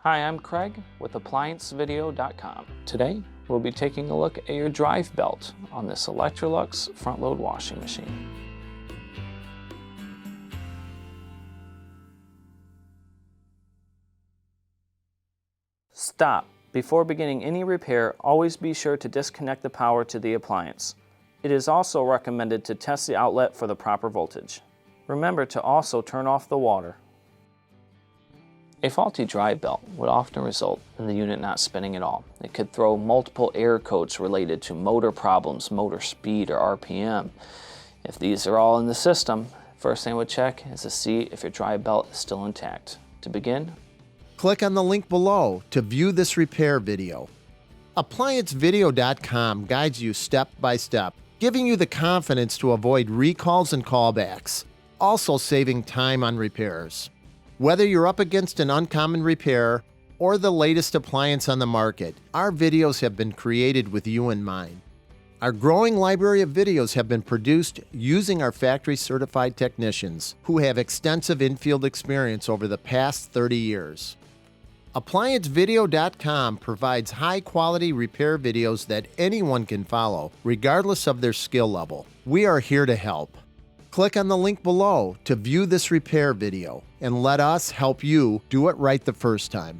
Hi, I'm Craig with ApplianceVideo.com. Today, we'll be taking a look at your drive belt on this Electrolux front-load washing machine. Stop. Before beginning any repair, always be sure to disconnect the power to the appliance. It is also recommended to test the outlet for the proper voltage. Remember to also turn off the water. A faulty drive belt would often result in the unit not spinning at all. It could throw multiple error codes related to motor problems, motor speed, or RPM. If these are all in the system, first thing I would check is to see if your drive belt is still intact. To begin, click on the link below to view this repair video. ApplianceVideo.com guides you step by step, giving you the confidence to avoid recalls and callbacks, also saving time on repairs. Whether you're up against an uncommon repair or the latest appliance on the market, our videos have been created with you in mind. Our growing library of videos have been produced using our factory-certified technicians who have extensive infield experience over the past 30 years. ApplianceVideo.com provides high-quality repair videos that anyone can follow, regardless of their skill level. We are here to help. Click on the link below to view this repair video and let us help you do it right the first time.